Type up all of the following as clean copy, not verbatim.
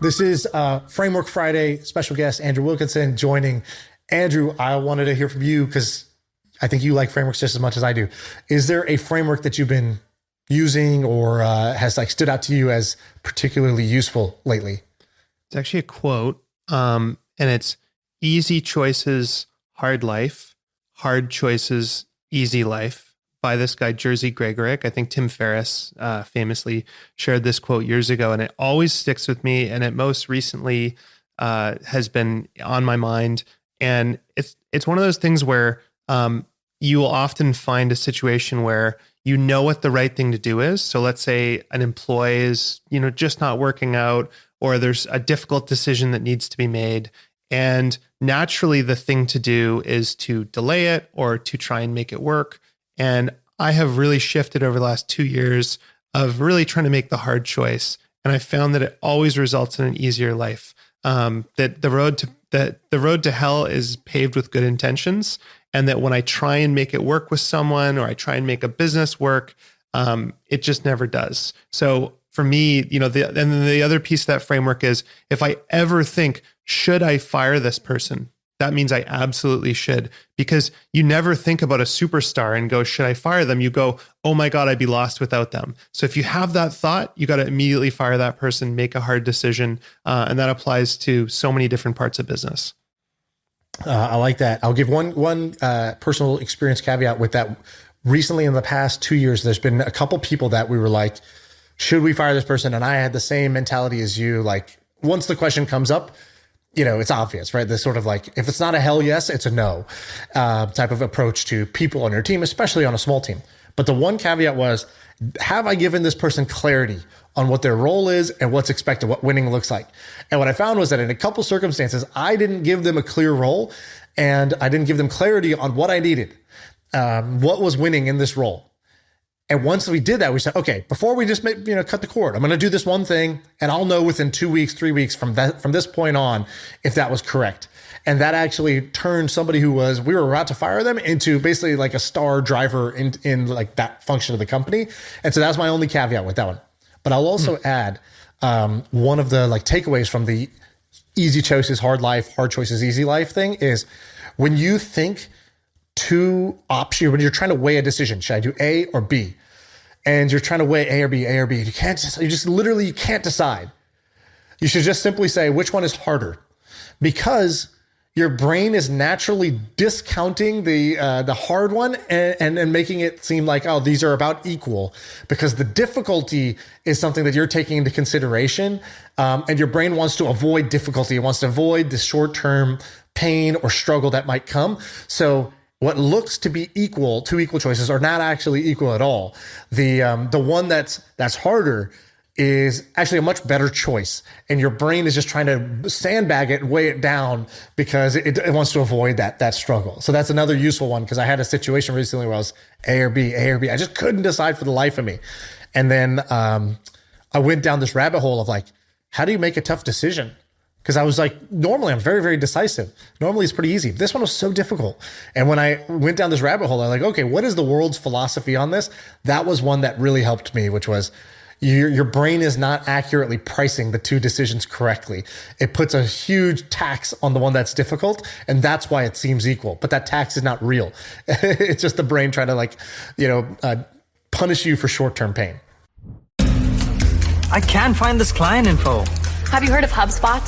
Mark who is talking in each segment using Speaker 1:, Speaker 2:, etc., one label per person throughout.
Speaker 1: This is Framework Friday, special guest Andrew Wilkinson joining. Andrew, I wanted to hear from you because I think you like frameworks just as much as I do. Is there a framework that you've been using or has like stood out to you as particularly useful lately?
Speaker 2: It's actually a quote, and it's easy choices, hard life, hard choices, easy life, by this guy, Jerzy Gregorek. I think Tim Ferriss famously shared this quote years ago, and it always sticks with me. And it most recently has been on my mind. And it's one of those things where you will often find a situation where you know what the right thing to do is. So let's say an employee is, just not working out, or there's a difficult decision that needs to be made. And naturally, the thing to do is to delay it or to try and make it work. And I have really shifted over the last 2 years of really trying to make the hard choice. And I found that it always results in an easier life. That the road to hell is paved with good intentions. And that when I try and make it work with someone, or I try and make a business work, it just never does. So for me, and then the other piece of that framework is, if I ever think, should I fire this person? That means I absolutely should, because you never think about a superstar and go, should I fire them? You go, oh my God, I'd be lost without them. So if you have that thought, you got to immediately fire that person, make a hard decision. And that applies to so many different parts of business.
Speaker 1: I like that. I'll give one personal experience caveat with that. Recently, in the past 2 years, there's been a couple people that we were like, should we fire this person? And I had the same mentality as you. Like, once the question comes up, it's obvious, right? This sort of like, if it's not a hell yes, it's a no type of approach to people on your team, especially on a small team. But the one caveat was, have I given this person clarity on what their role is and what's expected, what winning looks like? And what I found was that in a couple circumstances, I didn't give them a clear role, and I didn't give them clarity on what I needed, what was winning in this role. And once we did that, we said, okay, before we just cut the cord, I'm going to do this one thing, and I'll know within 2 weeks, 3 weeks from this point on if that was correct. And that actually turned somebody we were about to fire them into basically like a star driver in like that function of the company. And so that's my only caveat with that one. But I'll also add one of the like takeaways from the easy choices, hard life, hard choices, easy life thing is, when you think two options, when you're trying to weigh a decision, should I do A or B? And you're trying to weigh A or B, you can't decide. You should just simply say, which one is harder? Because your brain is naturally discounting the hard one and making it seem like, oh, these are about equal, because the difficulty is something that you're taking into consideration. And your brain wants to avoid difficulty. It wants to avoid the short-term pain or struggle that might come. So what looks to be equal, two equal choices, are not actually equal at all. The one that's harder is actually a much better choice, and your brain is just trying to sandbag it and weigh it down because it wants to avoid that struggle. So that's another useful one, because I had a situation recently where I was A or B. I just couldn't decide for the life of me. And then I went down this rabbit hole of like, how do you make a tough decision? Because I was like, normally I'm very, very decisive. Normally it's pretty easy. This one was so difficult. And when I went down this rabbit hole, I was like, okay, what is the world's philosophy on this? That was one that really helped me, which was your brain is not accurately pricing the two decisions correctly. It puts a huge tax on the one that's difficult, and that's why it seems equal. But that tax is not real. It's just the brain trying to punish you for short-term pain.
Speaker 3: I can't find this client info.
Speaker 4: Have you heard of HubSpot?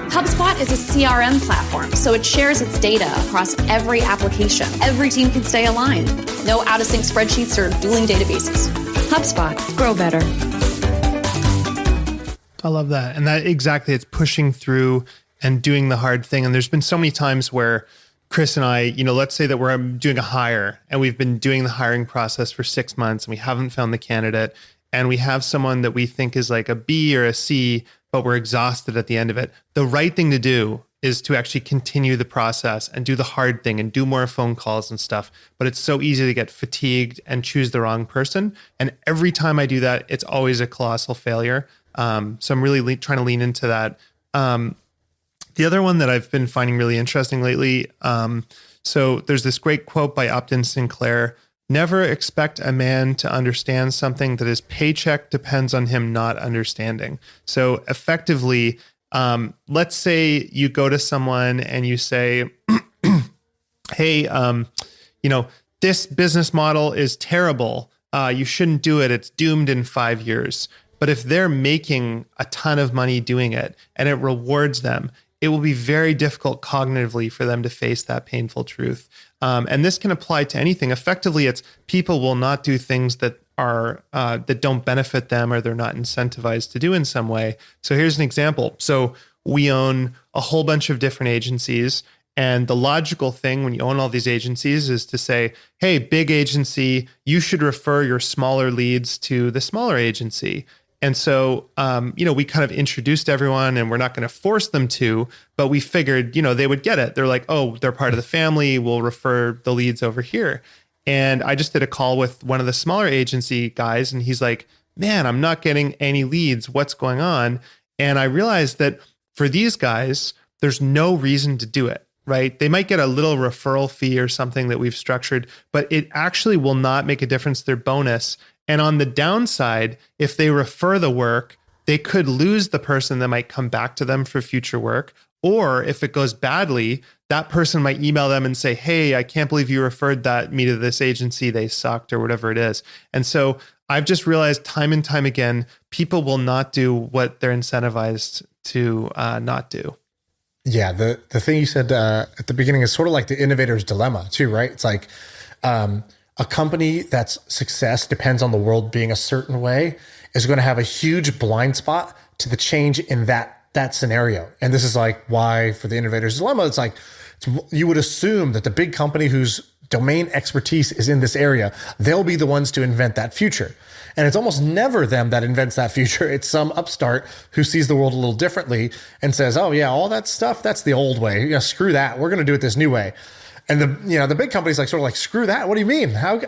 Speaker 4: HubSpot is a CRM platform, so it shares its data across every application. Every team can stay aligned. No out-of-sync spreadsheets or dueling databases. HubSpot. Grow better.
Speaker 2: I love that. And that exactly, it's pushing through and doing the hard thing. And there's been so many times where Chris and I, let's say that we're doing a hire and we've been doing the hiring process for 6 months and we haven't found the candidate, and we have someone that we think is like a B or a C, but we're exhausted at the end of it. The right thing to do is to actually continue the process and do the hard thing and do more phone calls and stuff. But it's so easy to get fatigued and choose the wrong person. And every time I do that, it's always a colossal failure. So I'm really trying to lean into that. The other one that I've been finding really interesting lately, so there's this great quote by Upton Sinclair: "Never expect a man to understand something that his paycheck depends on him not understanding." So effectively, Let's say you go to someone and you say, hey, this business model is terrible. You shouldn't do it. It's doomed in 5 years. But if they're making a ton of money doing it and it rewards them, it will be very difficult cognitively for them to face that painful truth. And this can apply to anything. Effectively, it's people will not do things that are that don't benefit them or they're not incentivized to do in some way. So here's an example. So we own a whole bunch of different agencies. And the logical thing when you own all these agencies is to say, hey, big agency, you should refer your smaller leads to the smaller agency. And so, we kind of introduced everyone and we're not going to force them to, but we figured, they would get it. They're like, oh, they're part of the family. We'll refer the leads over here. And I just did a call with one of the smaller agency guys and he's like, man, I'm not getting any leads. What's going on? And I realized that for these guys, there's no reason to do it, right? They might get a little referral fee or something that we've structured, but it actually will not make a difference to their bonus. And on the downside, if they refer the work, they could lose the person that might come back to them for future work. Or if it goes badly, that person might email them and say, hey, I can't believe you referred me to this agency. They sucked or whatever it is. And so I've just realized time and time again, people will not do what they're incentivized to not do.
Speaker 1: Yeah, the thing you said at the beginning is sort of like the innovator's dilemma too, right? It's like a company that's success depends on the world being a certain way is going to have a huge blind spot to the change in that scenario. And this is like why for the innovator's dilemma, it's like you would assume that the big company whose domain expertise is in this area, they'll be the ones to invent that future. And it's almost never them that invents that future. It's some upstart who sees the world a little differently and says, oh yeah, all that stuff, that's the old way. Yeah, screw that. We're going to do it this new way. And the big company's like sort of like, screw that. What do you mean? How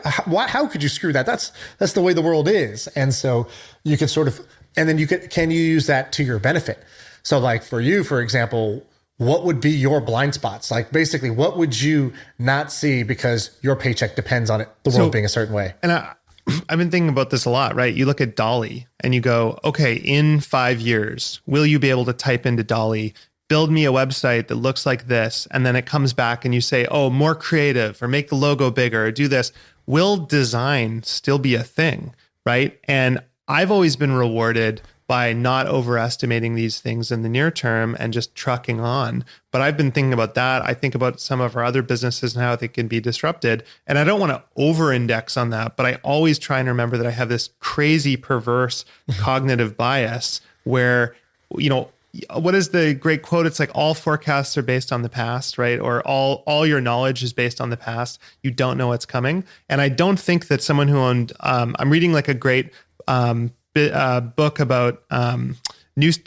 Speaker 1: could you screw that? That's the way the world is. And so you can sort of, and then can you use that to your benefit? So like for you, for example, what would be your blind spots? Like basically what would you not see because your paycheck depends on it, the world being a certain way?
Speaker 2: And I've been thinking about this a lot, right? You look at Dolly and you go, okay, in 5 years, will you be able to type into Dolly, build me a website that looks like this, and then it comes back and you say, oh, more creative, or make the logo bigger, or do this. Will design still be a thing, right? And I've always been rewarded by not overestimating these things in the near term and just trucking on. But I've been thinking about that. I think about some of our other businesses and how they can be disrupted. And I don't want to over-index on that, but I always try and remember that I have this crazy, perverse cognitive bias where, what is the great quote? It's like all forecasts are based on the past, right? Or all your knowledge is based on the past. You don't know what's coming. And I don't think that someone who owned, I'm reading like a great book about the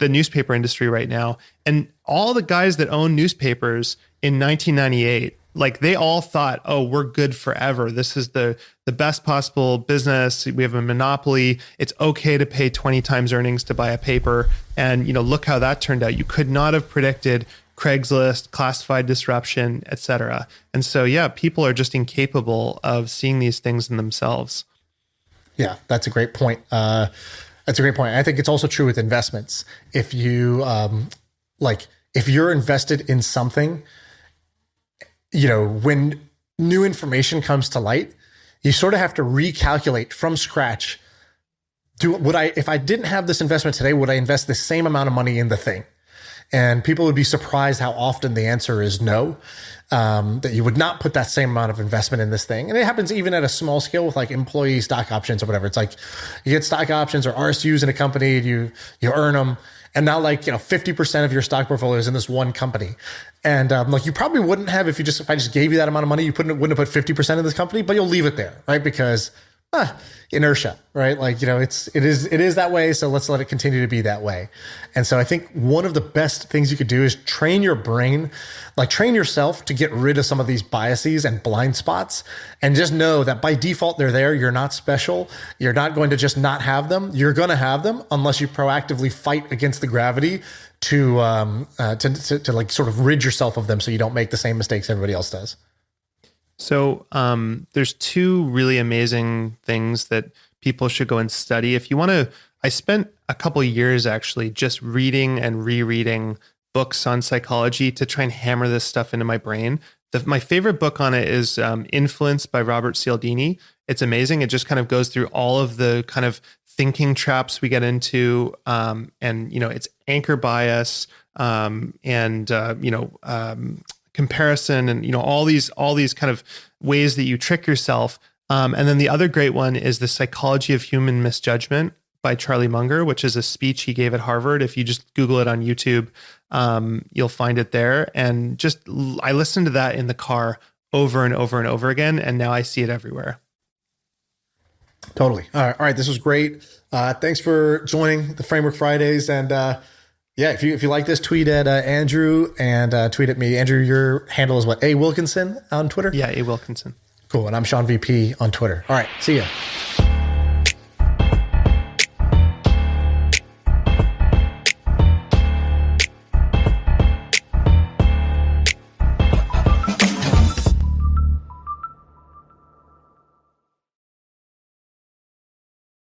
Speaker 2: newspaper industry right now. And all the guys that own newspapers in 1998, like they all thought, oh, we're good forever. This is the best possible business. We have a monopoly. It's okay to pay 20 times earnings to buy a paper. And, look how that turned out. You could not have predicted Craigslist, classified disruption, et cetera. And so, yeah, people are just incapable of seeing these things in themselves.
Speaker 1: Yeah, that's a great point. That's a great point. I think it's also true with investments. If you, if you're invested in something, when new information comes to light, you sort of have to recalculate from scratch. If I didn't have this investment today, would I invest the same amount of money in the thing? And people would be surprised how often the answer is no, that you would not put that same amount of investment in this thing. And it happens even at a small scale with like employee stock options or whatever. It's like you get stock options or RSUs in a company, you earn them. And now 50% of your stock portfolio is in this one company. And you probably wouldn't have if I just gave you that amount of money, you wouldn't have put 50% in this company, but you'll leave it there, right? Because inertia, right? It is that way. So let's let it continue to be that way. And so I think one of the best things you could do is train your brain, train yourself to get rid of some of these biases and blind spots, and just know that by default, they're there. You're not special. You're not going to just not have them. You're going to have them unless you proactively fight against the gravity to sort of rid yourself of them so you don't make the same mistakes everybody else does.
Speaker 2: So there's two really amazing things that people should go and study. If you want to I spent a couple of years actually just reading and rereading books on psychology to try and hammer this stuff into my brain. My favorite book on it is Influence by Robert Cialdini. It's amazing. It just kind of goes through all of the kind of thinking traps we get into, and it's anchor bias, comparison, and all these kind of ways that you trick yourself. And then the other great one is The Psychology of Human Misjudgment by Charlie Munger, which is a speech he gave at Harvard. If you just Google it on YouTube, you'll find it there. And I listened to that in the car over and over and over again, and now I see it everywhere.
Speaker 1: Totally. All right. This was great. Thanks for joining the Framework Fridays. And if you like this, tweet at Andrew and tweet at me. Andrew, your handle is what? A Wilkinson on Twitter?
Speaker 2: Yeah, A Wilkinson.
Speaker 1: Cool. And I'm Shaan VP on Twitter. All right. See ya.